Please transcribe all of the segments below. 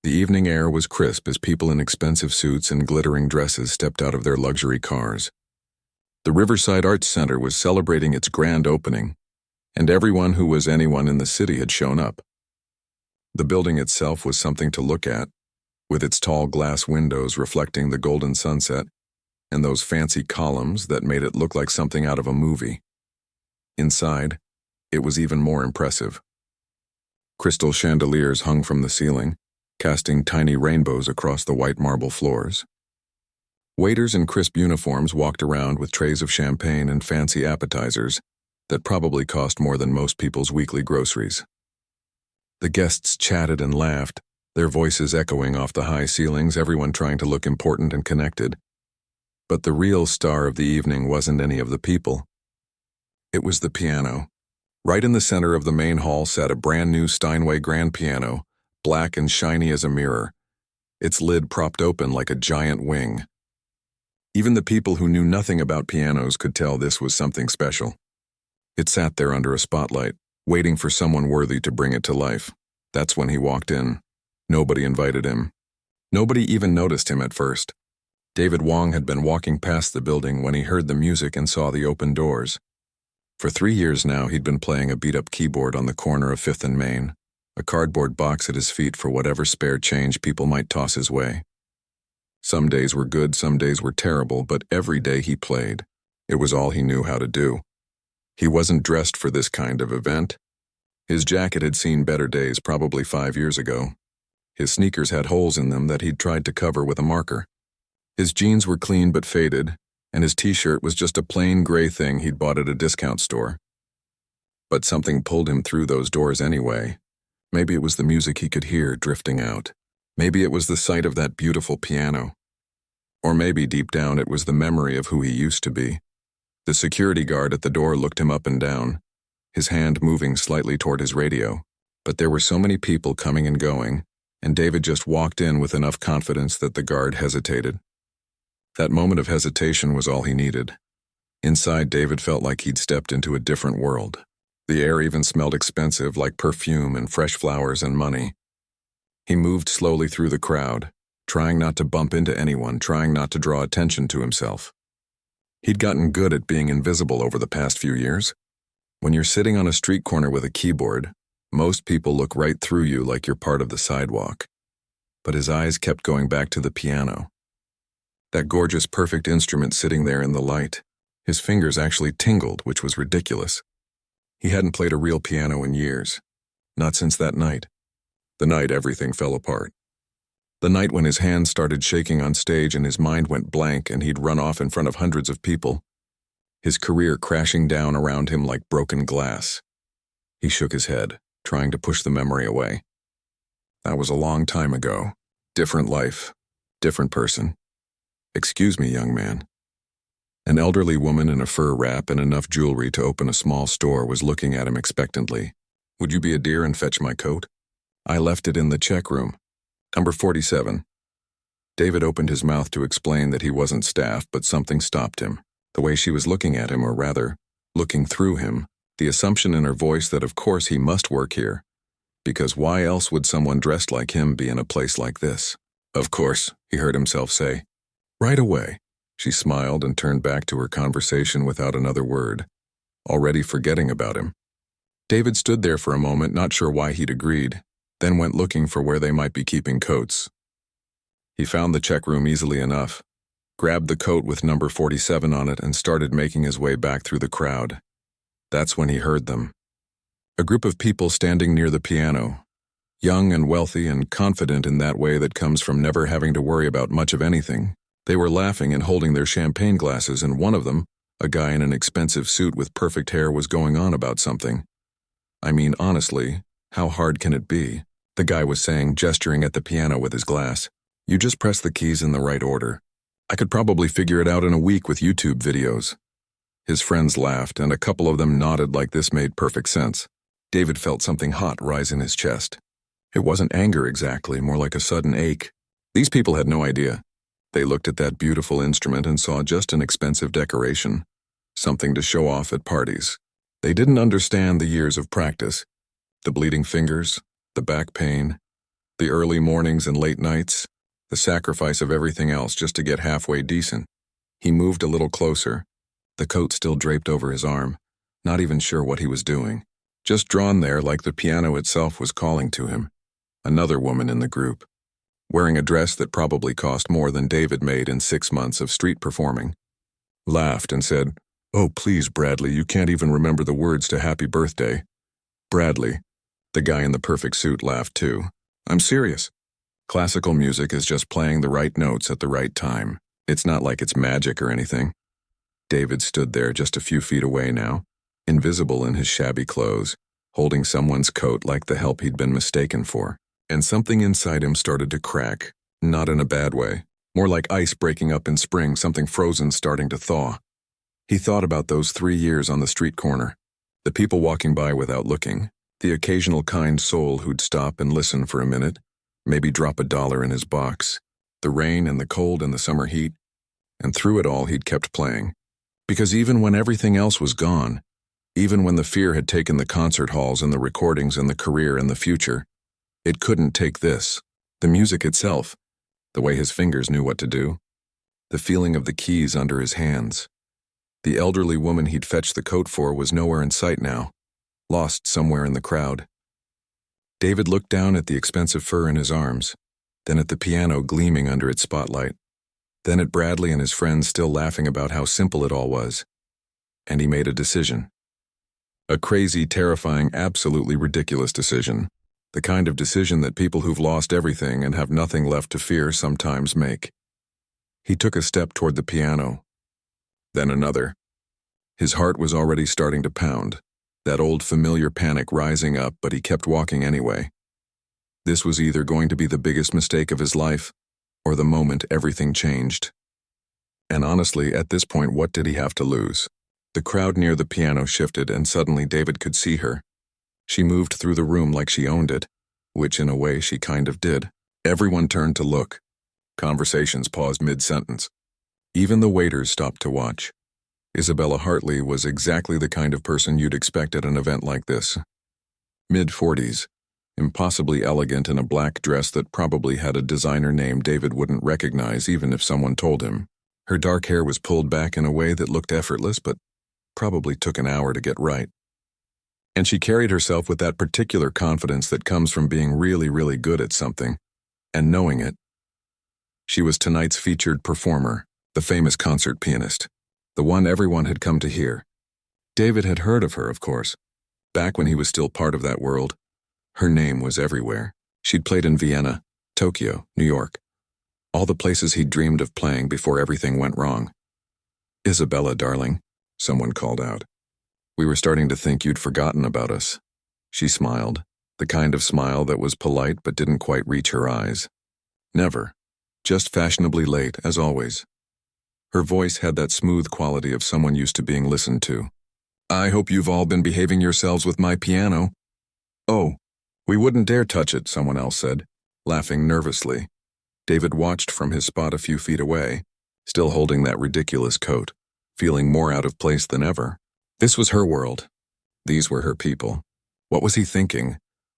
The evening air was crisp as people in expensive suits and glittering dresses stepped out of their luxury cars. The Riverside Arts Center was celebrating its grand opening, and everyone who was anyone in the city had shown up. The building itself was something to look at, with its tall glass windows reflecting the golden sunset and those fancy columns that made it look like something out of a movie. Inside, it was even more impressive. Crystal chandeliers hung from the ceiling, casting tiny rainbows across the white marble floors. Waiters in crisp uniforms walked around with trays of champagne and fancy appetizers that probably cost more than most people's weekly groceries. The guests chatted and laughed, their voices echoing off the high ceilings, everyone trying to look important and connected. But the real star of the evening wasn't any of the people. It was the piano. Right in the center of the main hall sat a brand new Steinway grand piano, black and shiny as a mirror, its lid propped open like a giant wing. Even the people who knew nothing about pianos could tell this was something special. It sat there under a spotlight, waiting for someone worthy to bring it to life. That's when he walked in. Nobody invited him. Nobody even noticed him at first. David Wong had been walking past the building when he heard the music and saw the open doors. For 3 years now, he'd been playing a beat-up keyboard on the corner of 5th and Main, a cardboard box at his feet for whatever spare change people might toss his way. Some days were good, some days were terrible, but every day he played. It was all he knew how to do. He wasn't dressed for this kind of event. His jacket had seen better days probably 5 years ago. His sneakers had holes in them that he'd tried to cover with a marker. His jeans were clean but faded, and his t-shirt was just a plain gray thing he'd bought at a discount store. But something pulled him through those doors anyway. Maybe it was the music he could hear drifting out. Maybe it was the sight of that beautiful piano. Or maybe deep down it was the memory of who he used to be. The security guard at the door looked him up and down, his hand moving slightly toward his radio. But there were so many people coming and going, and David just walked in with enough confidence that the guard hesitated. That moment of hesitation was all he needed. Inside, David felt like he'd stepped into a different world. The air even smelled expensive, like perfume and fresh flowers and money. He moved slowly through the crowd, trying not to bump into anyone, trying not to draw attention to himself. He'd gotten good at being invisible over the past few years. When you're sitting on a street corner with a keyboard, most people look right through you like you're part of the sidewalk. But his eyes kept going back to the piano. That gorgeous, perfect instrument sitting there in the light. His fingers actually tingled, which was ridiculous. He hadn't played a real piano in years. Not since that night. The night everything fell apart. The night when his hands started shaking on stage and his mind went blank and he'd run off in front of hundreds of people. His career crashing down around him like broken glass. He shook his head, trying to push the memory away. That was a long time ago. Different life. Different person. "Excuse me, young man." An elderly woman in a fur wrap and enough jewelry to open a small store was looking at him expectantly. "Would you be a dear and fetch my coat?" "I left it in the check room. Number 47. David opened his mouth to explain that he wasn't staff, but something stopped him. The way she was looking at him, or rather, looking through him, the assumption in her voice that of course he must work here. Because why else would someone dressed like him be in a place like this? "Of course," he heard himself say. "Right away." She smiled and turned back to her conversation without another word, already forgetting about him. David stood there for a moment, not sure why he'd agreed, then went looking for where they might be keeping coats. He found the check room easily enough, grabbed the coat with number 47 on it and started making his way back through the crowd. That's when he heard them. A group of people standing near the piano, young and wealthy and confident in that way that comes from never having to worry about much of anything. They were laughing and holding their champagne glasses, and one of them, a guy in an expensive suit with perfect hair, was going on about something. "I mean, honestly, how hard can it be?" the guy was saying, gesturing at the piano with his glass. "You just press the keys in the right order. I could probably figure it out in a week with YouTube videos." His friends laughed, and a couple of them nodded like this made perfect sense. David felt something hot rise in his chest. It wasn't anger exactly, more like a sudden ache. These people had no idea. They looked at that beautiful instrument and saw just an expensive decoration, something to show off at parties. They didn't understand the years of practice, the bleeding fingers, the back pain, The early mornings and late nights, the sacrifice of everything else just to get halfway decent. He moved a little closer, the coat still draped over his arm, not even sure what he was doing, just drawn there like the piano itself was calling to him. Another woman in the group, wearing a dress that probably cost more than David made in 6 months of street performing, laughed and said, "Oh, please, Bradley, you can't even remember the words to Happy Birthday." Bradley, the guy in the perfect suit, laughed too. "I'm serious. Classical music is just playing the right notes at the right time. It's not like it's magic or anything." David stood there just a few feet away now, invisible in his shabby clothes, holding someone's coat like the help he'd been mistaken for. And something inside him started to crack, not in a bad way, more like ice breaking up in spring, something frozen starting to thaw. He thought about those 3 years on the street corner, the people walking by without looking, the occasional kind soul who'd stop and listen for a minute, maybe drop $1 in his box, the rain and the cold and the summer heat, and through it all he'd kept playing. Because even when everything else was gone, even when the fear had taken the concert halls and the recordings and the career and the future, it couldn't take this, the music itself, the way his fingers knew what to do, the feeling of the keys under his hands. The elderly woman he'd fetched the coat for was nowhere in sight now, lost somewhere in the crowd. David looked down at the expensive fur in his arms, then at the piano gleaming under its spotlight, then at Bradley and his friends still laughing about how simple it all was. And he made a decision. A crazy, terrifying, absolutely ridiculous decision. The kind of decision that people who've lost everything and have nothing left to fear sometimes make. He took a step toward the piano, then another. His heart was already starting to pound, that old familiar panic rising up, but he kept walking anyway. This was either going to be the biggest mistake of his life, or the moment everything changed. And honestly, at this point, what did he have to lose? The crowd near the piano shifted, and suddenly David could see her. She moved through the room like she owned it, which in a way she kind of did. Everyone turned to look. Conversations paused mid-sentence. Even the waiters stopped to watch. Isabella Hartley was exactly the kind of person you'd expect at an event like this. Mid-40s, impossibly elegant in a black dress that probably had a designer name David wouldn't recognize even if someone told him. Her dark hair was pulled back in a way that looked effortless but probably took an hour to get right. And she carried herself with that particular confidence that comes from being really, really good at something, and knowing it. She was tonight's featured performer, the famous concert pianist, the one everyone had come to hear. David had heard of her, of course, back when he was still part of that world. Her name was everywhere. She'd played in Vienna, Tokyo, New York, all the places he'd dreamed of playing before everything went wrong. "Isabella, darling," someone called out. "We were starting to think you'd forgotten about us." She smiled, the kind of smile that was polite but didn't quite reach her eyes. "Never. Just fashionably late, as always." Her voice had that smooth quality of someone used to being listened to. "I hope you've all been behaving yourselves with my piano." "Oh, we wouldn't dare touch it," someone else said, laughing nervously. David watched from his spot a few feet away, still holding that ridiculous coat, feeling more out of place than ever. This was her world. These were her people. What was he thinking,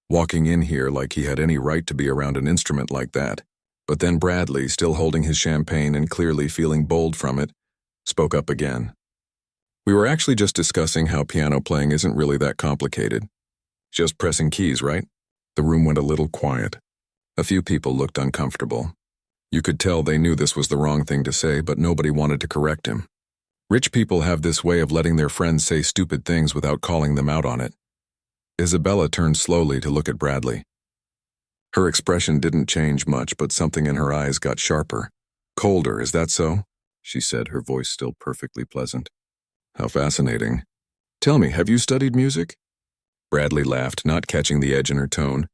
walking in here like he had any right to be around an instrument like that? But then Bradley, still holding his champagne and clearly feeling bold from it, spoke up again. "We were actually just discussing how piano playing isn't really that complicated. Just pressing keys, right?" The room went a little quiet. A few people looked uncomfortable. You could tell they knew this was the wrong thing to say, but nobody wanted to correct him. Rich people have this way of letting their friends say stupid things without calling them out on it. Isabella turned slowly to look at Bradley. Her expression didn't change much, but something in her eyes got sharper. "Colder, is that so?" she said, her voice still perfectly pleasant. "How fascinating. Tell me, have you studied music?" Bradley laughed, not catching the edge in her tone.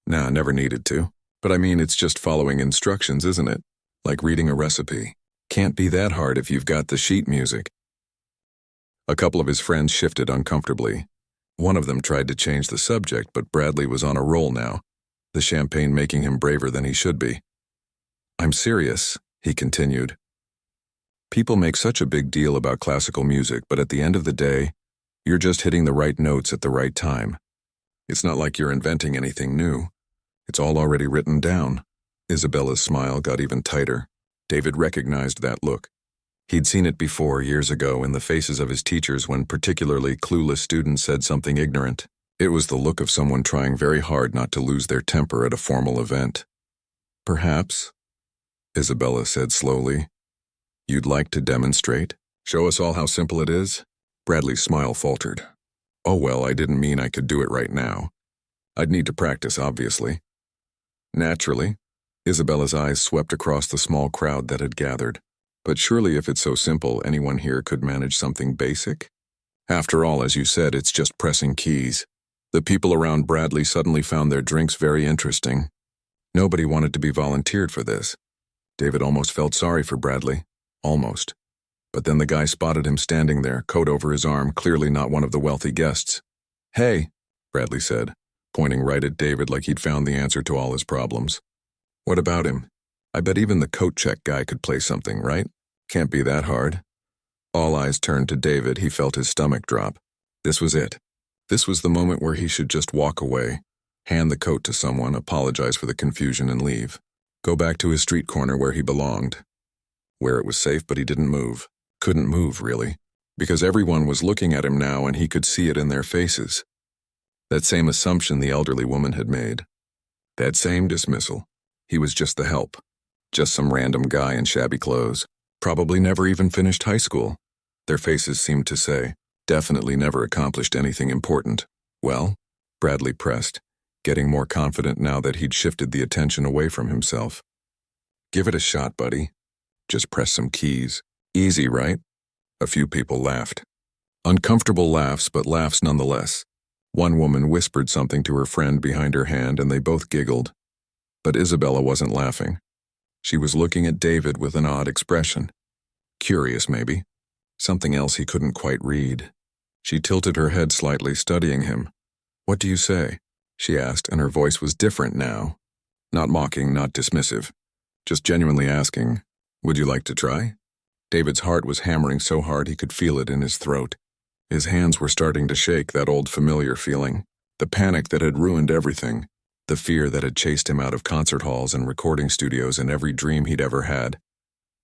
"Nah, never needed to. But I mean, it's just following instructions, isn't it? Like reading a recipe. Can't be that hard if you've got the sheet music." A couple of his friends shifted uncomfortably. One of them tried to change the subject, but Bradley was on a roll now, the champagne making him braver than he should be. "I'm serious," he continued. "People make such a big deal about classical music, but at the end of the day, you're just hitting the right notes at the right time. It's not like you're inventing anything new. It's all already written down. Isabella's smile got even tighter. David recognized that look. He'd seen it before, years ago, in the faces of his teachers when particularly clueless students said something ignorant. It was the look of someone trying very hard not to lose their temper at a formal event. Perhaps, Isabella said slowly, you'd like to demonstrate? Show us all how simple it is? Bradley's smile faltered. Oh well, I didn't mean I could do it right now. I'd need to practice, obviously. Naturally, Isabella's eyes swept across the small crowd that had gathered. But surely if it's so simple, anyone here could manage something basic? After all, as you said, it's just pressing keys. The people around Bradley suddenly found their drinks very interesting. Nobody wanted to be volunteered for this. David almost felt sorry for Bradley. Almost. But then the guy spotted him standing there, coat over his arm, clearly not one of the wealthy guests. Hey, Bradley said, pointing right at David like he'd found the answer to all his problems. What about him? I bet even the coat check guy could play something, right? Can't be that hard. All eyes turned to David. He felt his stomach drop. This was it. This was the moment where he should just walk away, hand the coat to someone, apologize for the confusion, and leave. Go back to his street corner where he belonged. Where it was safe, but he didn't move. Couldn't move, really. Because everyone was looking at him now and he could see it in their faces. That same assumption the elderly woman had made. That same dismissal. He was just the help. Just some random guy in shabby clothes. Probably never even finished high school. Their faces seemed to say, definitely never accomplished anything important. Well, Bradley pressed, getting more confident now that he'd shifted the attention away from himself. Give it a shot, buddy. Just press some keys. Easy, right? A few people laughed. Uncomfortable laughs, but laughs nonetheless. One woman whispered something to her friend behind her hand and they both giggled. But Isabella wasn't laughing. She was looking at David with an odd expression. Curious, maybe. Something else he couldn't quite read. She tilted her head slightly, studying him. What do you say? She asked, and her voice was different now. Not mocking, not dismissive. Just genuinely asking, would you like to try? David's heart was hammering so hard he could feel it in his throat. His hands were starting to shake, that old familiar feeling. The panic that had ruined everything. The fear that had chased him out of concert halls and recording studios and every dream he'd ever had.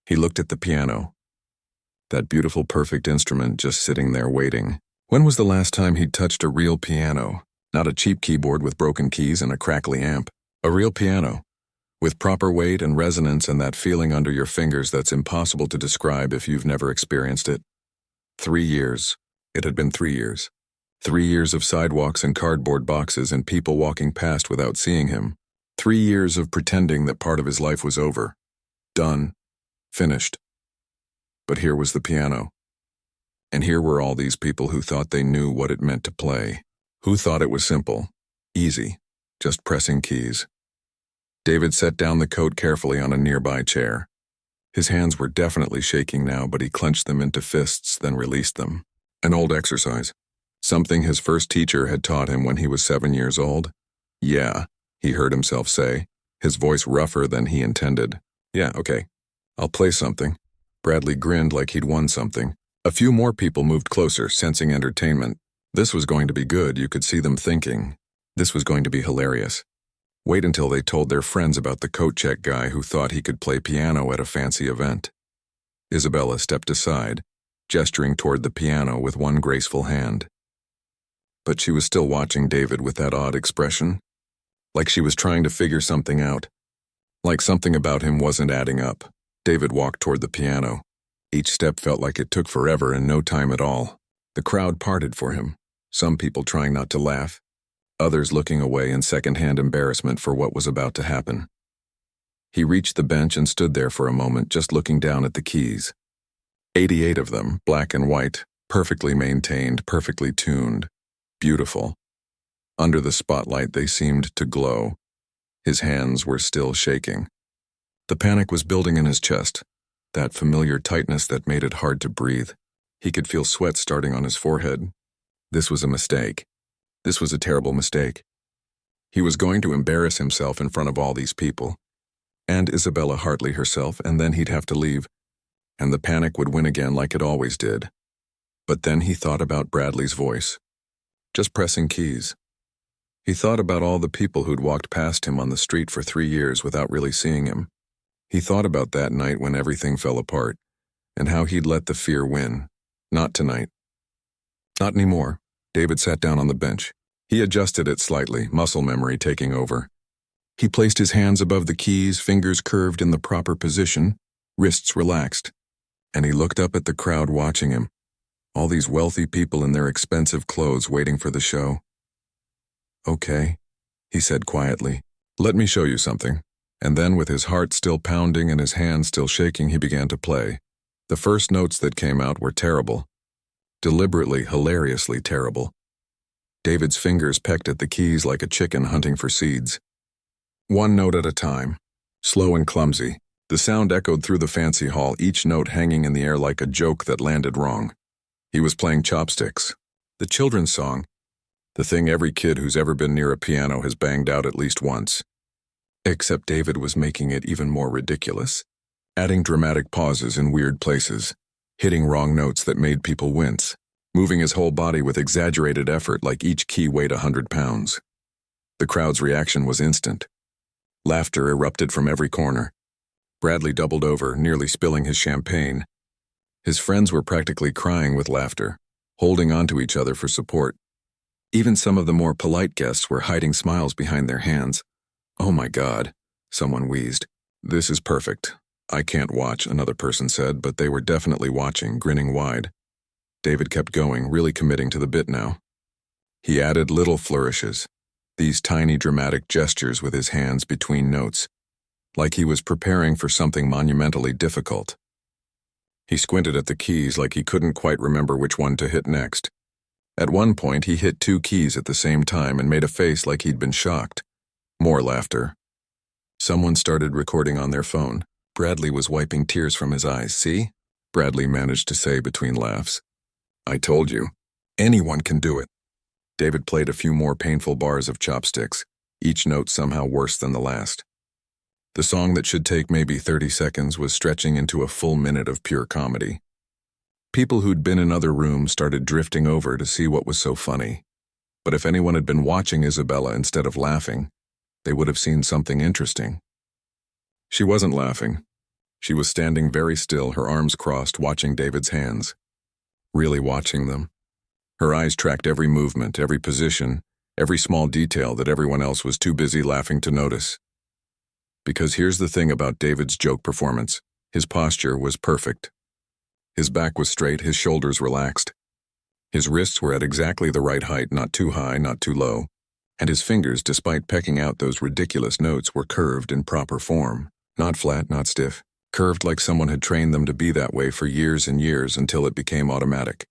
He looked at the piano. That beautiful, perfect instrument just sitting there waiting. When was the last time he'd touched a real piano? Not a cheap keyboard with broken keys and a crackly amp. A real piano. With proper weight and resonance and that feeling under your fingers that's impossible to describe if you've never experienced it. 3 years. It had been 3 years. 3 years of sidewalks and cardboard boxes and people walking past without seeing him. 3 years of pretending that part of his life was over. Done. Finished. But here was the piano. And here were all these people who thought they knew what it meant to play. Who thought it was simple. Easy. Just pressing keys. David set down the coat carefully on a nearby chair. His hands were definitely shaking now, but he clenched them into fists, then released them. An old exercise. Something his first teacher had taught him when he was 7 years old. Yeah, he heard himself say, his voice rougher than he intended. Yeah, okay. I'll play something. Bradley grinned like he'd won something. A few more people moved closer, sensing entertainment. This was going to be good, you could see them thinking. This was going to be hilarious. Wait until they told their friends about the coat check guy who thought he could play piano at a fancy event. Isabella stepped aside, gesturing toward the piano with one graceful hand. But she was still watching David with that odd expression. Like she was trying to figure something out. Like something about him wasn't adding up. David walked toward the piano. Each step felt like it took forever and no time at all. The crowd parted for him, some people trying not to laugh, others looking away in secondhand embarrassment for what was about to happen. He reached the bench and stood there for a moment, just looking down at the keys. 88 of them, black and white, perfectly maintained, perfectly tuned, beautiful. Under the spotlight, they seemed to glow. His hands were still shaking. The panic was building in his chest, that familiar tightness that made it hard to breathe. He could feel sweat starting on his forehead. This was a mistake. This was a terrible mistake. He was going to embarrass himself in front of all these people, and Isabella Hartley herself, and then he'd have to leave, and the panic would win again like it always did. But then he thought about Bradley's voice. Just pressing keys. He thought about all the people who'd walked past him on the street for 3 years without really seeing him. He thought about that night when everything fell apart, and how he'd let the fear win. Not tonight. Not anymore. David sat down on the bench. He adjusted it slightly, muscle memory taking over. He placed his hands above the keys, fingers curved in the proper position, wrists relaxed, and he looked up at the crowd watching him. All these wealthy people in their expensive clothes waiting for the show. "Okay," he said quietly. "Let me show you something." And then, with his heart still pounding and his hands still shaking, he began to play. The first notes that came out were terrible. Deliberately, hilariously terrible. David's fingers pecked at the keys like a chicken hunting for seeds. One note at a time, slow and clumsy. The sound echoed through the fancy hall, each note hanging in the air like a joke that landed wrong. He was playing chopsticks. The children's song. The thing every kid who's ever been near a piano has banged out at least once. Except David was making it even more ridiculous, adding dramatic pauses in weird places, hitting wrong notes that made people wince, moving his whole body with exaggerated effort like each key weighed 100 pounds. The crowd's reaction was instant. Laughter erupted from every corner. Bradley doubled over, nearly spilling his champagne. His friends were practically crying with laughter, holding onto each other for support. Even some of the more polite guests were hiding smiles behind their hands. "Oh my God," someone wheezed. "This is perfect. I can't watch," another person said, but they were definitely watching, grinning wide. David kept going, really committing to the bit now. He added little flourishes, these tiny dramatic gestures with his hands between notes, like he was preparing for something monumentally difficult. He squinted at the keys like he couldn't quite remember which one to hit next. At one point, he hit 2 keys at the same time and made a face like he'd been shocked. More laughter. Someone started recording on their phone. Bradley was wiping tears from his eyes. "See?" Bradley managed to say between laughs. "I told you. Anyone can do it." David played a few more painful bars of chopsticks, each note somehow worse than the last. The song that should take maybe 30 seconds was stretching into a full minute of pure comedy. People who'd been in other rooms started drifting over to see what was so funny. But if anyone had been watching Isabella instead of laughing, they would have seen something interesting. She wasn't laughing. She was standing very still, her arms crossed, watching David's hands. Really watching them. Her eyes tracked every movement, every position, every small detail that everyone else was too busy laughing to notice. Because here's the thing about David's joke performance. His posture was perfect. His back was straight, his shoulders relaxed. His wrists were at exactly the right height, not too high, not too low. And his fingers, despite pecking out those ridiculous notes, were curved in proper form. Not flat, not stiff. Curved like someone had trained them to be that way for years and years until it became automatic.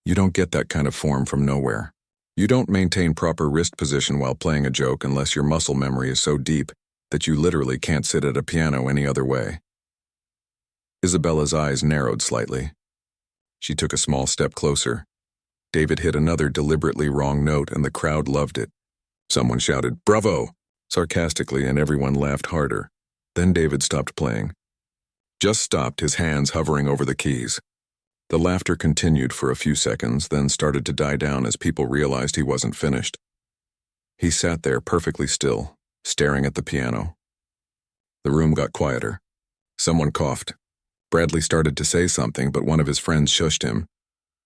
You don't get that kind of form from nowhere. You don't maintain proper wrist position while playing a joke unless your muscle memory is so deep that you literally can't sit at a piano any other way. Isabella's eyes narrowed slightly. She took a small step closer. David hit another deliberately wrong note and the crowd loved it. Someone shouted, "Bravo!" sarcastically, and everyone laughed harder. Then David stopped playing. Just stopped, his hands hovering over the keys. The laughter continued for a few seconds, then started to die down as people realized he wasn't finished. He sat there perfectly still, staring at the piano. The room got quieter. Someone coughed. Bradley started to say something, but one of his friends shushed him.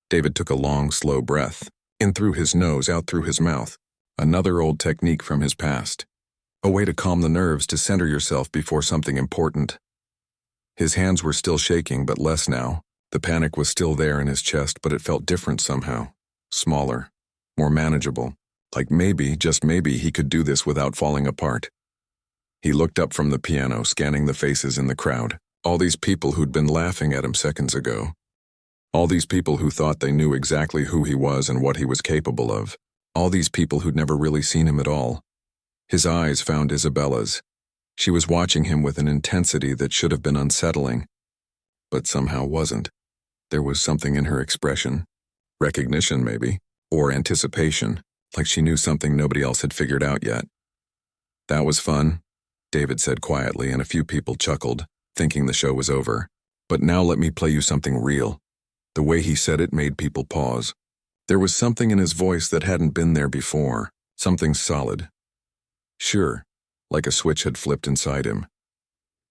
David took a long, slow breath, in through his nose, out through his mouth. Another old technique from his past. A way to calm the nerves, to center yourself before something important. His hands were still shaking, but less now. The panic was still there in his chest, but it felt different somehow. Smaller. More manageable. Like maybe, just maybe, he could do this without falling apart. He looked up from the piano, scanning the faces in the crowd. All these people who'd been laughing at him seconds ago. All these people who thought they knew exactly who he was and what he was capable of. All these people who'd never really seen him at all. His eyes found Isabella's. She was watching him with an intensity that should have been unsettling, but somehow wasn't. There was something in her expression. Recognition, maybe, or anticipation, like she knew something nobody else had figured out yet. "That was fun," David said quietly, and a few people chuckled, thinking the show was over. "But now let me play you something real." The way he said it made people pause. There was something in his voice that hadn't been there before, Something solid. Sure, like a switch had flipped inside him.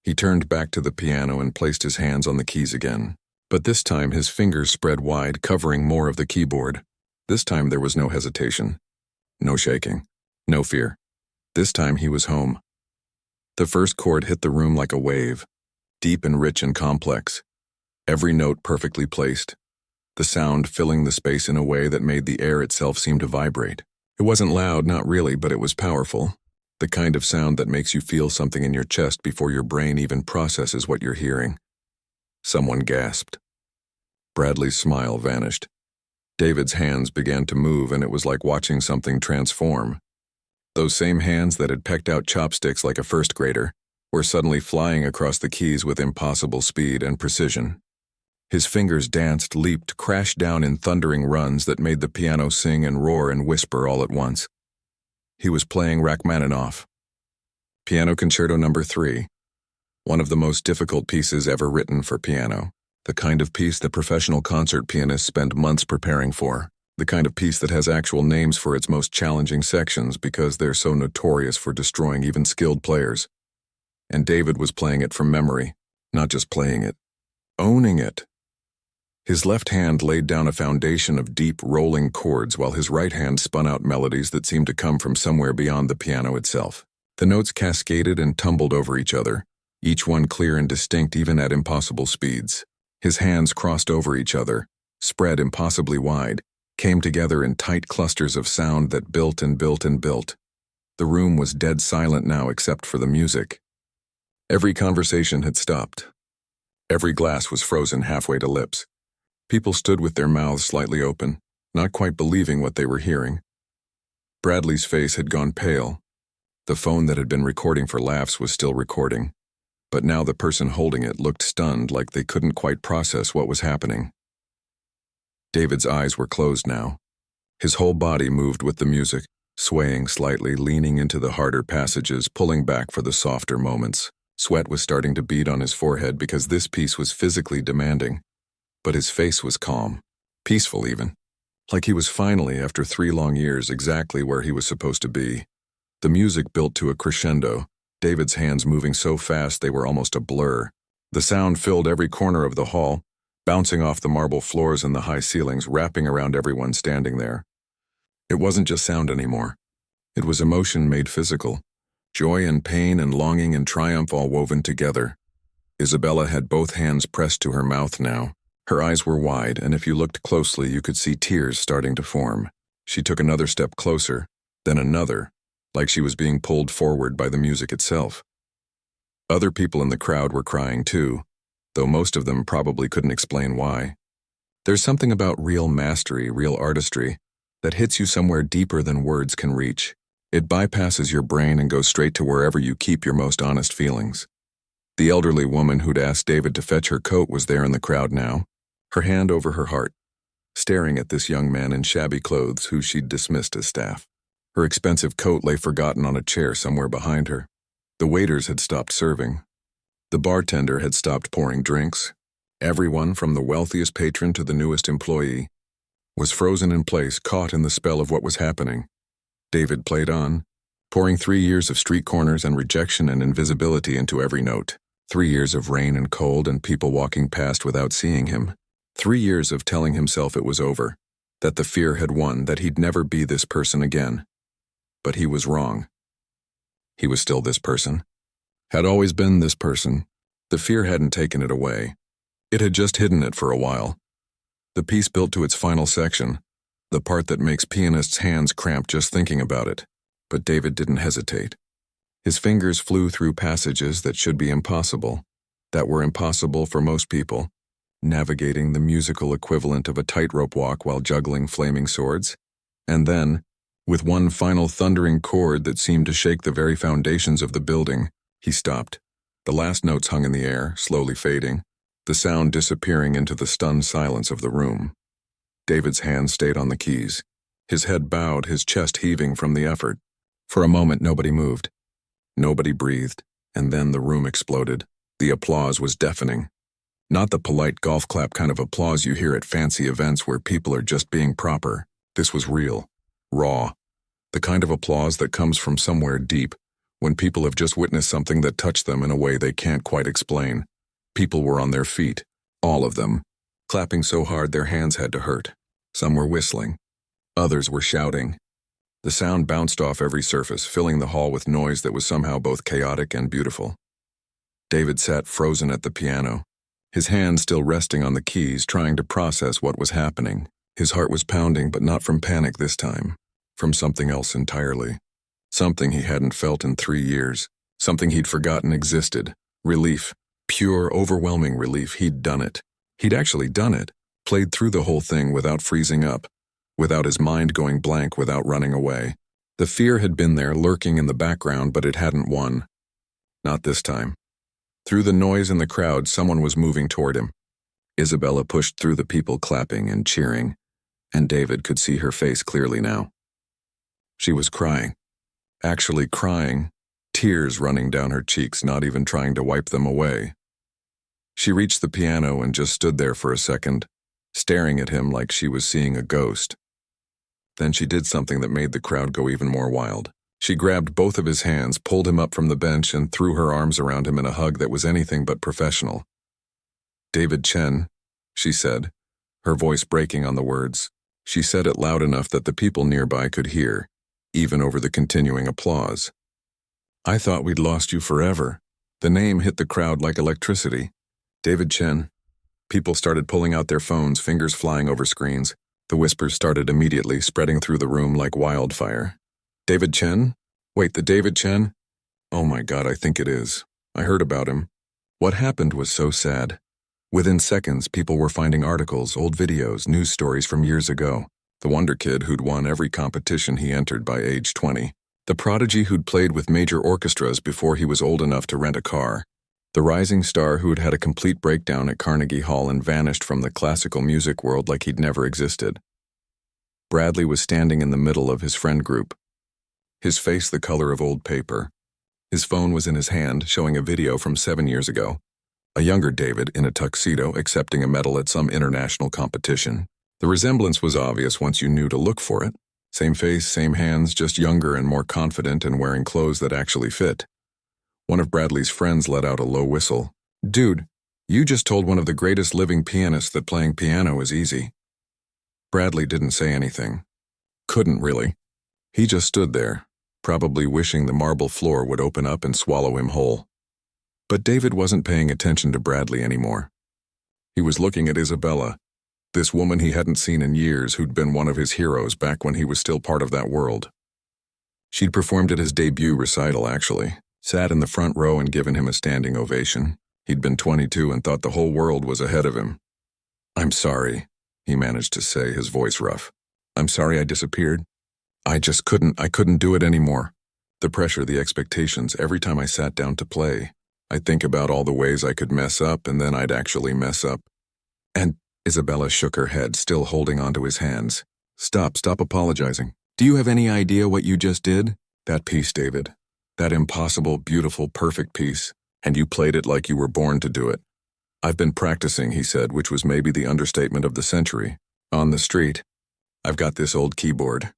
He turned back to the piano and placed his hands on the keys again. But this time his fingers spread wide, covering more of the keyboard. This time there was no hesitation. No shaking. No fear. This time he was home. The first chord hit the room like a wave, deep and rich and complex. Every note perfectly placed. The sound filling the space in a way that made the air itself seem to vibrate. It wasn't loud, not really, but it was powerful. The kind of sound that makes you feel something in your chest before your brain even processes what you're hearing. Someone gasped. Bradley's smile vanished. David's hands began to move, and it was like watching something transform. Those same hands that had pecked out chopsticks like a first grader were suddenly flying across the keys with impossible speed and precision. His fingers danced, leaped, crashed down in thundering runs that made the piano sing and roar and whisper all at once. He was playing Rachmaninoff. Piano Concerto No. 3, one of the most difficult pieces ever written for piano. The kind of piece that professional concert pianists spend months preparing for. The kind of piece that has actual names for its most challenging sections because they're so notorious for destroying even skilled players. And David was playing it from memory, not just playing it, owning it. His left hand laid down a foundation of deep, rolling chords while his right hand spun out melodies that seemed to come from somewhere beyond the piano itself. The notes cascaded and tumbled over each other, each one clear and distinct even at impossible speeds. His hands crossed over each other, spread impossibly wide, came together in tight clusters of sound that built and built and built. The room was dead silent now except for the music. Every conversation had stopped. Every glass was frozen halfway to lips. People stood with their mouths slightly open, not quite believing what they were hearing. Bradley's face had gone pale. The phone that had been recording for laughs was still recording. But now the person holding it looked stunned, like they couldn't quite process what was happening. David's eyes were closed now. His whole body moved with the music, swaying slightly, leaning into the harder passages, pulling back for the softer moments. Sweat was starting to bead on his forehead because this piece was physically demanding. But his face was calm, peaceful even, like he was finally, after 3 long years, exactly where he was supposed to be. The music built to a crescendo, David's hands moving so fast they were almost a blur. The sound filled every corner of the hall, bouncing off the marble floors and the high ceilings, wrapping around everyone standing there. It wasn't just sound anymore. It was emotion made physical. Joy and pain and longing and triumph all woven together. Isabella had both hands pressed to her mouth now. Her eyes were wide, and if you looked closely, you could see tears starting to form. She took another step closer, then another, like she was being pulled forward by the music itself. Other people in the crowd were crying too, though most of them probably couldn't explain why. There's something about real mastery, real artistry, that hits you somewhere deeper than words can reach. It bypasses your brain and goes straight to wherever you keep your most honest feelings. The elderly woman who'd asked David to fetch her coat was there in the crowd now, her hand over her heart, staring at this young man in shabby clothes who she'd dismissed as staff. Her expensive coat lay forgotten on a chair somewhere behind her. The waiters had stopped serving. The bartender had stopped pouring drinks. Everyone, from the wealthiest patron to the newest employee, was frozen in place, caught in the spell of what was happening. David played on, pouring 3 years of street corners and rejection and invisibility into every note. 3 years of rain and cold and people walking past without seeing him. 3 years of telling himself it was over, that the fear had won, that he'd never be this person again. But he was wrong. He was still this person. Had always been this person. The fear hadn't taken it away. It had just hidden it for a while. The piece built to its final section, the part that makes pianists' hands cramp just thinking about it. But David didn't hesitate. His fingers flew through passages that should be impossible, that were impossible for most people, navigating the musical equivalent of a tightrope walk while juggling flaming swords. And then, with one final thundering chord that seemed to shake the very foundations of the building, he stopped. The last notes hung in the air, slowly fading, the sound disappearing into the stunned silence of the room. David's hand stayed on the keys, his head bowed, his chest heaving from the effort. For a moment, nobody moved. Nobody breathed, and then the room exploded. The applause was deafening. Not the polite golf clap kind of applause you hear at fancy events where people are just being proper. This was real, raw, The kind of applause that comes from somewhere deep, when people have just witnessed something that touched them in a way they can't quite explain. People were on their feet, all of them, clapping so hard their hands had to hurt. Some were whistling. Others were shouting. The sound bounced off every surface, filling the hall with noise that was somehow both chaotic and beautiful. David sat frozen at the piano, his hands still resting on the keys, trying to process what was happening. His heart was pounding, but not from panic this time, from something else entirely. Something he hadn't felt in 3 years, something he'd forgotten existed. Relief, pure, overwhelming relief. He'd done it. He'd actually done it, played through the whole thing without freezing up, without his mind going blank, without running away. The fear had been there, lurking in the background, but it hadn't won. Not this time. Through the noise in the crowd, someone was moving toward him. Isabella pushed through the people clapping and cheering, and David could see her face clearly now. She was crying. Actually crying, tears running down her cheeks, not even trying to wipe them away. She reached the piano and just stood there for a second, staring at him like she was seeing a ghost. Then she did something that made the crowd go even more wild. She grabbed both of his hands, pulled him up from the bench, and threw her arms around him in a hug that was anything but professional. "David Chen," she said, her voice breaking on the words. She said it loud enough that the people nearby could hear, even over the continuing applause. "I thought we'd lost you forever." The name hit the crowd like electricity. David Chen. People started pulling out their phones, fingers flying over screens. The whispers started immediately, spreading through the room like wildfire. "David Chen? Wait, the David Chen? Oh my God, I think it is. I heard about him." What happened was so sad. Within seconds, people were finding articles, old videos, news stories from years ago. The wonder kid who'd won every competition he entered by age 20. The prodigy who'd played with major orchestras before he was old enough to rent a car. The rising star who'd had a complete breakdown at Carnegie Hall and vanished from the classical music world like he'd never existed. Bradley was standing in the middle of his friend group, his face the color of old paper. His phone was in his hand, showing a video from 7 years ago. A younger David in a tuxedo accepting a medal at some international competition. The resemblance was obvious once you knew to look for it. Same face, same hands, just younger and more confident and wearing clothes that actually fit. One of Bradley's friends let out a low whistle. "Dude, you just told one of the greatest living pianists that playing piano is easy." Bradley didn't say anything. Couldn't really. He just stood there, probably wishing the marble floor would open up and swallow him whole. But David wasn't paying attention to Bradley anymore. He was looking at Isabella, this woman he hadn't seen in years, who'd been one of his heroes back when he was still part of that world. She'd performed at his debut recital, actually, sat in the front row and given him a standing ovation. He'd been 22 and thought the whole world was ahead of him. "I'm sorry," he managed to say, his voice rough. "I'm sorry I disappeared. I couldn't do it anymore. The pressure, the expectations, every time I sat down to play, I'd think about all the ways I could mess up, and then I'd actually mess up." And Isabella shook her head, still holding onto his hands. Stop apologizing. Do you have any idea what you just did? That piece, David. That impossible, beautiful, perfect piece. And you played it like you were born to do it." "I've been practicing," he said, which was maybe the understatement of the century. "On the street. I've got this old keyboard.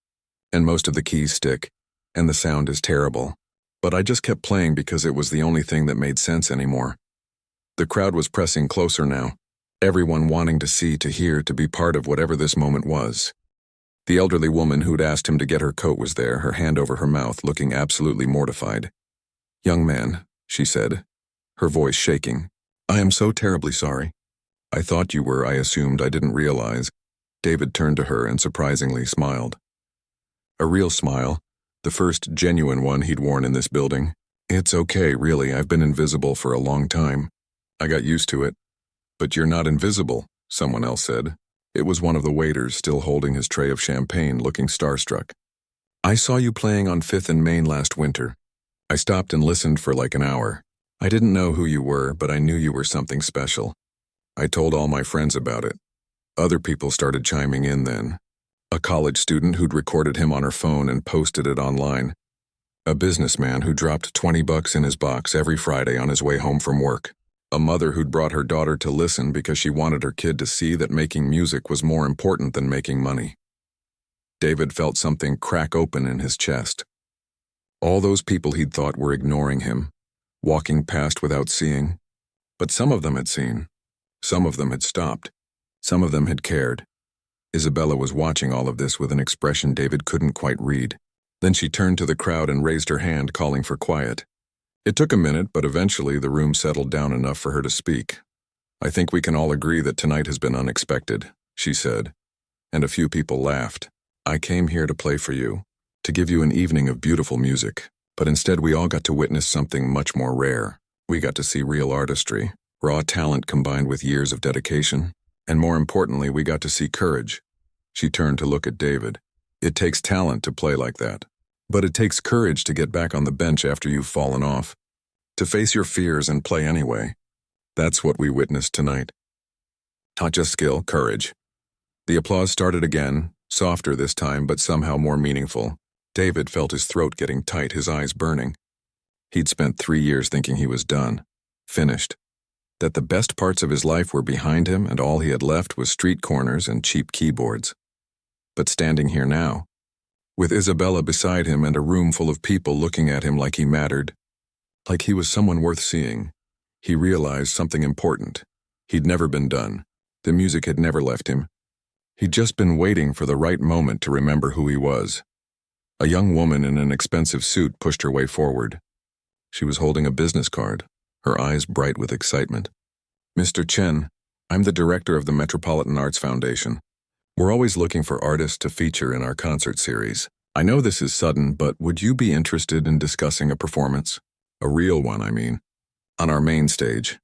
And most of the keys stick. And the sound is terrible. But I just kept playing because it was the only thing that made sense anymore." The crowd was pressing closer now, everyone wanting to see, to hear, to be part of whatever this moment was. The elderly woman who'd asked him to get her coat was there, her hand over her mouth, looking absolutely mortified. "Young man," she said, her voice shaking, "I am so terribly sorry. I thought you were, I assumed, I didn't realize." David turned to her and surprisingly smiled. A real smile, the first genuine one he'd worn in this building. "It's okay, really, I've been invisible for a long time. I got used to it." "But you're not invisible," someone else said. It was one of the waiters, still holding his tray of champagne, looking starstruck. "I saw you playing on 5th and Main last winter. I stopped and listened for like an hour. I didn't know who you were, but I knew you were something special. I told all my friends about it. Other people started chiming in then. A college student who'd recorded him on her phone and posted it online. A businessman who dropped $20 in his box every Friday on his way home from work. A mother who'd brought her daughter to listen because she wanted her kid to see that making music was more important than making money." David felt something crack open in his chest. All those people he'd thought were ignoring him, walking past without seeing. But some of them had seen. Some of them had stopped. Some of them had cared. Isabella was watching all of this with an expression David couldn't quite read. Then she turned to the crowd and raised her hand, calling for quiet. It took a minute, but eventually the room settled down enough for her to speak. "I think we can all agree that tonight has been unexpected," she said. And a few people laughed. "I came here to play for you, to give you an evening of beautiful music. But instead we all got to witness something much more rare. We got to see real artistry, raw talent combined with years of dedication. And more importantly, we got to see courage." She turned to look at David. "It takes talent to play like that. But it takes courage to get back on the bench after you've fallen off. To face your fears and play anyway. That's what we witnessed tonight. Not just skill, courage." The applause started again, softer this time but somehow more meaningful. David felt his throat getting tight, his eyes burning. He'd spent 3 years thinking he was done, finished. That the best parts of his life were behind him and all he had left was street corners and cheap keyboards. But standing here now, with Isabella beside him and a room full of people looking at him like he mattered, like he was someone worth seeing, he realized something important. He'd never been done. The music had never left him. He'd just been waiting for the right moment to remember who he was. A young woman in an expensive suit pushed her way forward. She was holding a business card, her eyes bright with excitement. "Mr. Chen, I'm the director of the Metropolitan Arts Foundation. We're always looking for artists to feature in our concert series. I know this is sudden, but would you be interested in discussing a performance? A real one, I mean. On our main stage."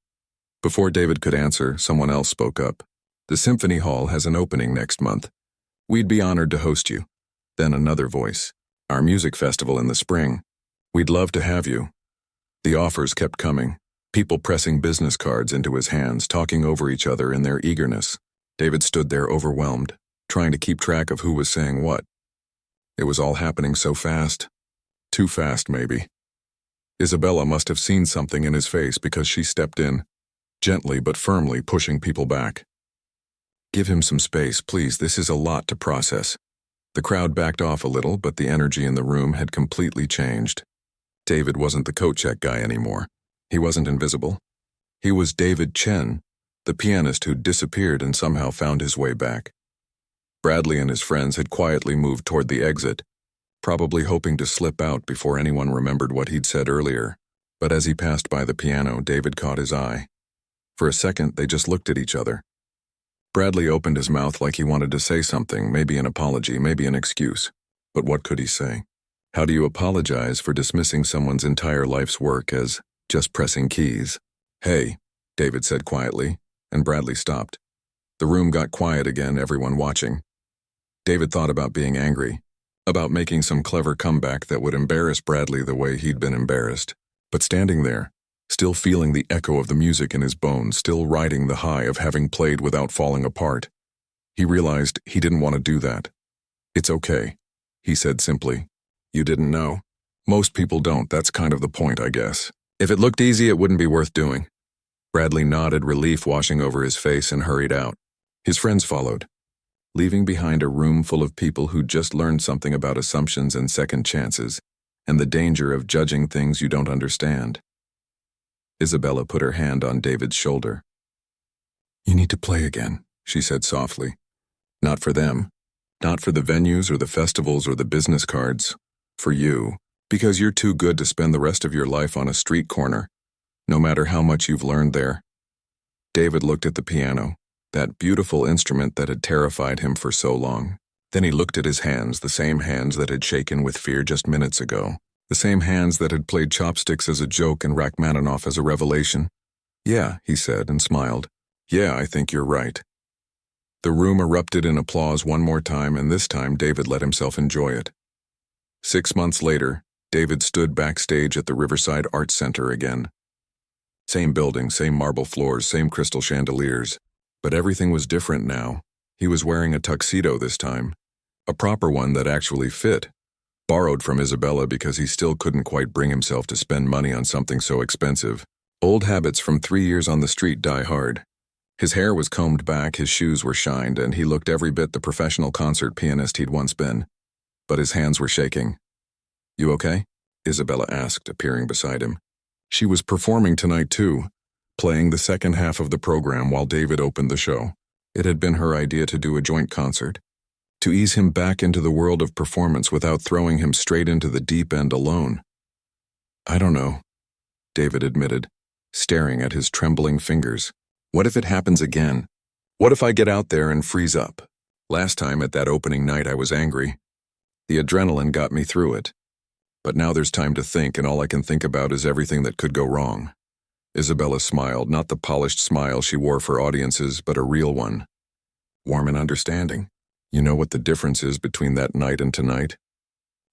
Before David could answer, someone else spoke up. "The Symphony Hall has an opening next month. We'd be honored to host you." Then another voice. "Our music festival in the spring. We'd love to have you." The offers kept coming. People pressing business cards into his hands, talking over each other in their eagerness. David stood there overwhelmed, trying to keep track of who was saying what. It was all happening so fast. Too fast, maybe. Isabella must have seen something in his face because she stepped in, gently but firmly pushing people back. "Give him some space, please. This is a lot to process." The crowd backed off a little, but the energy in the room had completely changed. David wasn't the coat check guy anymore. He wasn't invisible. He was David Chen, the pianist who'd disappeared and somehow found his way back. Bradley and his friends had quietly moved toward the exit, probably hoping to slip out before anyone remembered what he'd said earlier. But as he passed by the piano, David caught his eye. For a second, they just looked at each other. Bradley opened his mouth like he wanted to say something, maybe an apology, maybe an excuse. But what could he say? How do you apologize for dismissing someone's entire life's work as just pressing keys? "Hey," David said quietly, and Bradley stopped. The room got quiet again, everyone watching. David thought about being angry, about making some clever comeback that would embarrass Bradley the way he'd been embarrassed. But standing there, still feeling the echo of the music in his bones, still riding the high of having played without falling apart, he realized he didn't want to do that. "It's okay," he said simply. "You didn't know. Most people don't. That's kind of the point, I guess. If it looked easy, it wouldn't be worth doing." Bradley nodded, relief washing over his face, and hurried out. His friends followed, leaving behind a room full of people who'd just learned something about assumptions and second chances, and the danger of judging things you don't understand. Isabella put her hand on David's shoulder. "You need to play again," she said softly. "Not for them. Not for the venues or the festivals or the business cards. For you. Because you're too good to spend the rest of your life on a street corner, no matter how much you've learned there." David looked at the piano, that beautiful instrument that had terrified him for so long. Then he looked at his hands, the same hands that had shaken with fear just minutes ago, the same hands that had played chopsticks as a joke and Rachmaninoff as a revelation. "Yeah," he said and smiled. "Yeah, I think you're right." The room erupted in applause one more time, and this time David let himself enjoy it. 6 months later, David stood backstage at the Riverside Arts Center again. Same building, same marble floors, same crystal chandeliers. But everything was different now. He was wearing a tuxedo this time. A proper one that actually fit. Borrowed from Isabella because he still couldn't quite bring himself to spend money on something so expensive. Old habits from 3 years on the street die hard. His hair was combed back, his shoes were shined, and he looked every bit the professional concert pianist he'd once been. But his hands were shaking. "You okay?" Isabella asked, appearing beside him. She was performing tonight too, playing the second half of the program while David opened the show. It had been her idea to do a joint concert, to ease him back into the world of performance without throwing him straight into the deep end alone. "I don't know," David admitted, staring at his trembling fingers. "What if it happens again? What if I get out there and freeze up? Last time at that opening night I was angry. The adrenaline got me through it. But now there's time to think, and all I can think about is everything that could go wrong." Isabella smiled, not the polished smile she wore for audiences, but a real one. Warm and understanding. "You know what the difference is between that night and tonight?"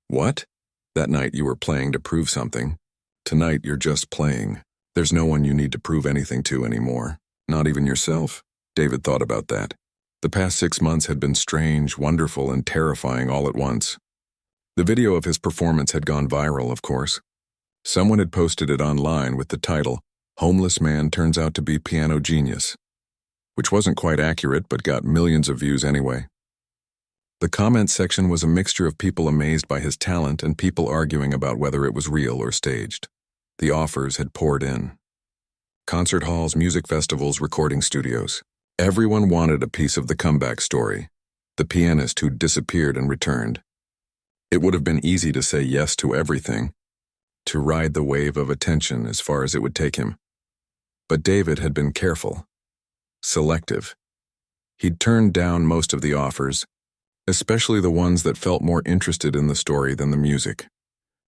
"What?" "That night you were playing to prove something. Tonight you're just playing. There's no one you need to prove anything to anymore. Not even yourself." David thought about that. The past 6 months had been strange, wonderful, and terrifying all at once. The video of his performance had gone viral, of course. Someone had posted it online with the title, "Homeless Man Turns Out to Be Piano Genius," which wasn't quite accurate but got millions of views anyway. The comment section was a mixture of people amazed by his talent and people arguing about whether it was real or staged. The offers had poured in. Concert halls, music festivals, recording studios. Everyone wanted a piece of the comeback story, the pianist who'd disappeared and returned. It would have been easy to say yes to everything, to ride the wave of attention as far as it would take him. But David had been careful, selective. He'd turned down most of the offers, especially the ones that felt more interested in the story than the music.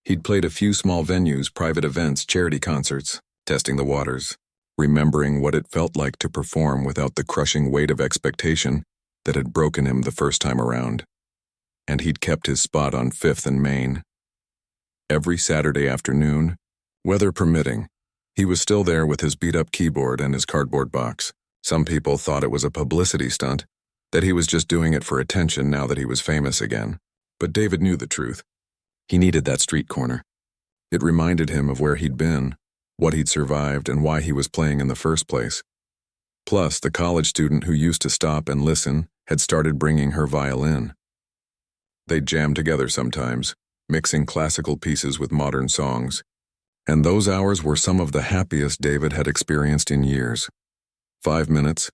He'd played a few small venues, private events, charity concerts, testing the waters, remembering what it felt like to perform without the crushing weight of expectation that had broken him the first time around. And he'd kept his spot on 5th and Main. Every Saturday afternoon, weather permitting, he was still there with his beat-up keyboard and his cardboard box. Some people thought it was a publicity stunt, that he was just doing it for attention now that he was famous again. But David knew the truth. He needed that street corner. It reminded him of where he'd been, what he'd survived, and why he was playing in the first place. Plus, the college student who used to stop and listen had started bringing her violin. They'd jam together sometimes, mixing classical pieces with modern songs. And those hours were some of the happiest David had experienced in years. 5 minutes.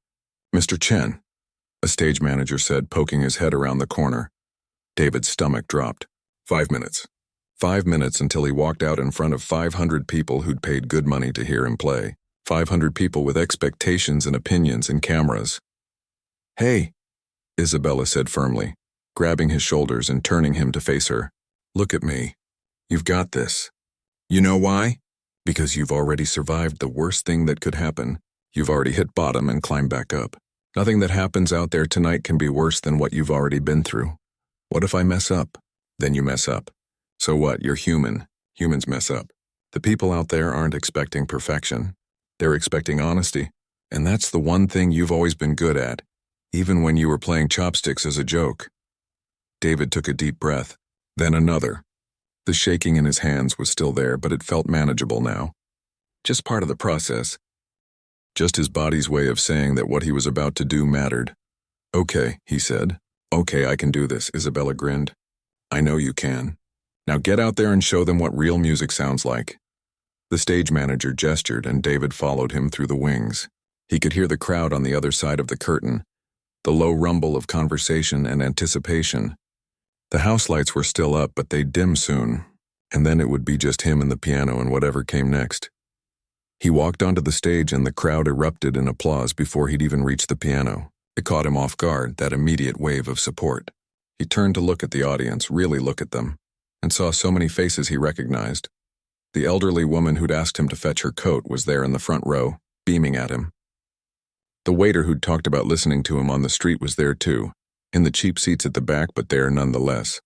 "Mr. Chen," a stage manager said, poking his head around the corner. David's stomach dropped. 5 minutes. 5 minutes until he walked out in front of 500 people who'd paid good money to hear him play. 500 people with expectations and opinions and cameras. "Hey," Isabella said firmly, grabbing his shoulders and turning him to face her. "Look at me. You've got this. You know why? Because you've already survived the worst thing that could happen. You've already hit bottom and climbed back up. Nothing that happens out there tonight can be worse than what you've already been through. What if I mess up? Then you mess up. So what? You're human. Humans mess up. The people out there aren't expecting perfection. They're expecting honesty. And that's the one thing you've always been good at, even when you were playing chopsticks as a joke." David took a deep breath, then another. The shaking in his hands was still there, but it felt manageable now. Just part of the process. Just his body's way of saying that what he was about to do mattered. "Okay," he said. "Okay, I can do this," Isabella grinned. "I know you can. Now get out there and show them what real music sounds like." The stage manager gestured, and David followed him through the wings. He could hear the crowd on the other side of the curtain, the low rumble of conversation and anticipation. The house lights were still up, but they'd dim soon, and then it would be just him and the piano and whatever came next. He walked onto the stage and the crowd erupted in applause before he'd even reached the piano. It caught him off guard, that immediate wave of support. He turned to look at the audience, really look at them, and saw so many faces he recognized. The elderly woman who'd asked him to fetch her coat was there in the front row, beaming at him. The waiter who'd talked about listening to him on the street was there too, in the cheap seats at the back, but there nonetheless.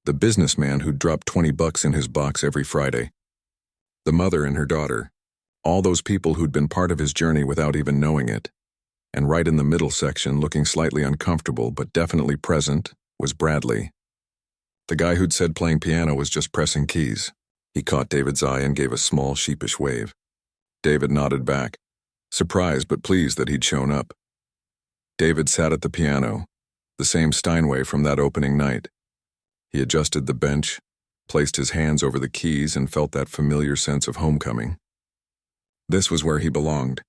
The businessman who'd dropped $20 in his box every Friday. The mother and her daughter. All those people who'd been part of his journey without even knowing it. And right in the middle section, looking slightly uncomfortable but definitely present, was Bradley. The guy who'd said playing piano was just pressing keys. He caught David's eye and gave a small, sheepish wave. David nodded back, surprised but pleased that he'd shown up. David sat at the piano, the same Steinway from that opening night. He adjusted the bench, placed his hands over the keys, and felt that familiar sense of homecoming. This was where he belonged,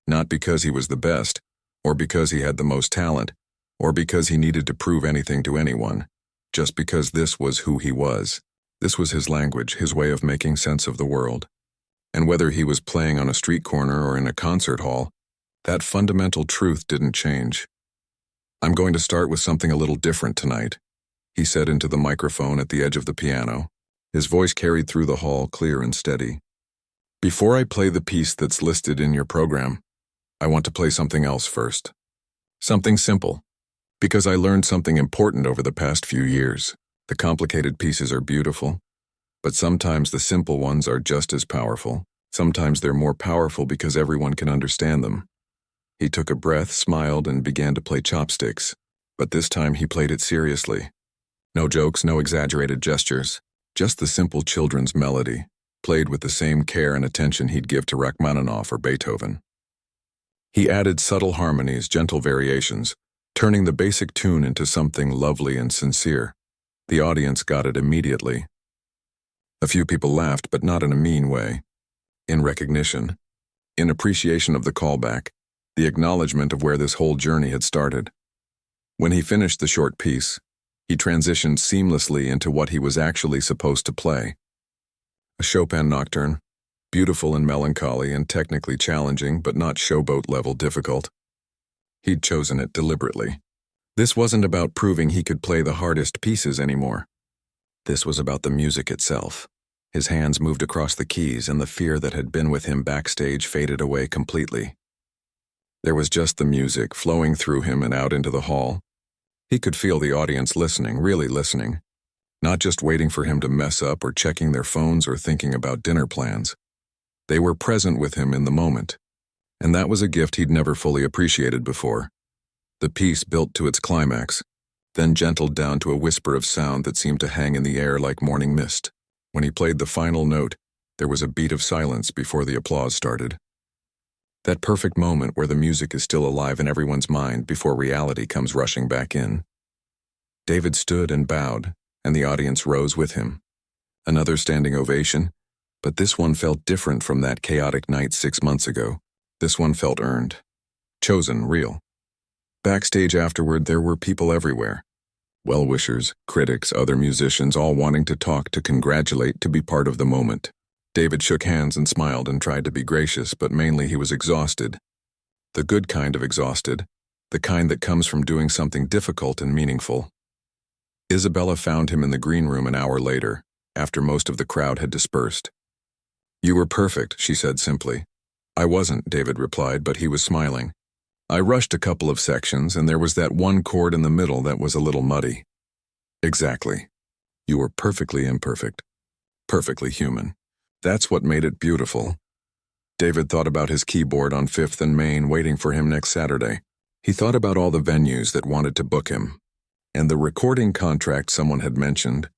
not because he was the best, or because he had the most talent, or because he needed to prove anything to anyone, just because this was who he was. This was his language, his way of making sense of the world. And whether he was playing on a street corner or in a concert hall, that fundamental truth didn't change. "I'm going to start with something a little different tonight," he said into the microphone at the edge of the piano. His voice carried through the hall, clear and steady. "Before I play the piece that's listed in your program, I want to play something else first. Something simple, because I learned something important over the past few years. The complicated pieces are beautiful, but sometimes the simple ones are just as powerful. Sometimes they're more powerful because everyone can understand them." He took a breath, smiled, and began to play chopsticks, but this time he played it seriously. No jokes, no exaggerated gestures, just the simple children's melody, played with the same care and attention he'd give to Rachmaninoff or Beethoven. He added subtle harmonies, gentle variations, turning the basic tune into something lovely and sincere. The audience got it immediately. A few people laughed, but not in a mean way. In recognition, in appreciation of the callback, the acknowledgement of where this whole journey had started. When he finished the short piece, he transitioned seamlessly into what he was actually supposed to play. A Chopin nocturne, beautiful and melancholy and technically challenging, but not showboat-level difficult. He'd chosen it deliberately. This wasn't about proving he could play the hardest pieces anymore. This was about the music itself. His hands moved across the keys, and the fear that had been with him backstage faded away completely. There was just the music flowing through him and out into the hall. He could feel the audience listening, really listening, not just waiting for him to mess up or checking their phones or thinking about dinner plans. They were present with him in the moment, and that was a gift he'd never fully appreciated before. The piece built to its climax, then gentled down to a whisper of sound that seemed to hang in the air like morning mist. When he played the final note, there was a beat of silence before the applause started. That perfect moment where the music is still alive in everyone's mind before reality comes rushing back in. David stood and bowed, and the audience rose with him. Another standing ovation, but this one felt different from that chaotic night 6 months ago. This one felt earned, chosen, real. Backstage afterward, there were people everywhere. Well-wishers, critics, other musicians, all wanting to talk, to congratulate, to be part of the moment. David shook hands and smiled and tried to be gracious, but mainly he was exhausted. The good kind of exhausted, the kind that comes from doing something difficult and meaningful. Isabella found him in the green room an hour later, after most of the crowd had dispersed. "You were perfect," she said simply. "I wasn't," David replied, but he was smiling. "I rushed a couple of sections, and there was that one chord in the middle that was a little muddy." "Exactly. You were perfectly imperfect, perfectly human. That's what made it beautiful." David thought about his keyboard on 5th and Main waiting for him next Saturday. He thought about all the venues that wanted to book him, and the recording contract someone had mentioned,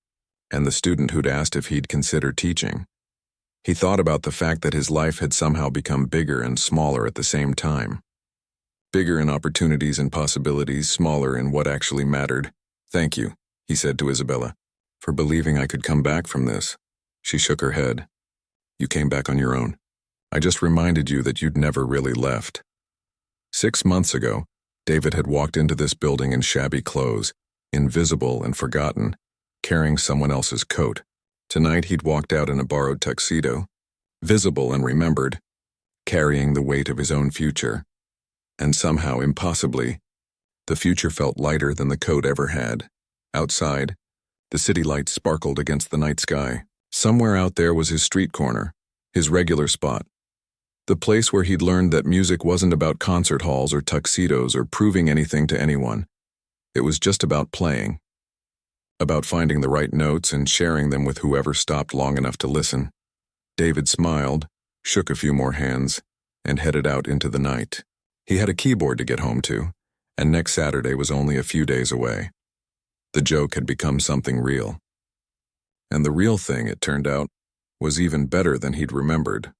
and the student who'd asked if he'd consider teaching. He thought about the fact that his life had somehow become bigger and smaller at the same time. Bigger in opportunities and possibilities, smaller in what actually mattered. "Thank you," he said to Isabella, "for believing I could come back from this." She shook her head. "You came back on your own. I just reminded you that you'd never really left." 6 months ago, David had walked into this building in shabby clothes, invisible and forgotten, carrying someone else's coat. Tonight he'd walked out in a borrowed tuxedo, visible and remembered, carrying the weight of his own future. And somehow, impossibly, the future felt lighter than the coat ever had. Outside, the city lights sparkled against the night sky. Somewhere out there was his street corner, his regular spot. The place where he'd learned that music wasn't about concert halls or tuxedos or proving anything to anyone. It was just about playing. About finding the right notes and sharing them with whoever stopped long enough to listen. David smiled, shook a few more hands, and headed out into the night. He had a keyboard to get home to, and next Saturday was only a few days away. The joke had become something real. And the real thing, it turned out, was even better than he'd remembered.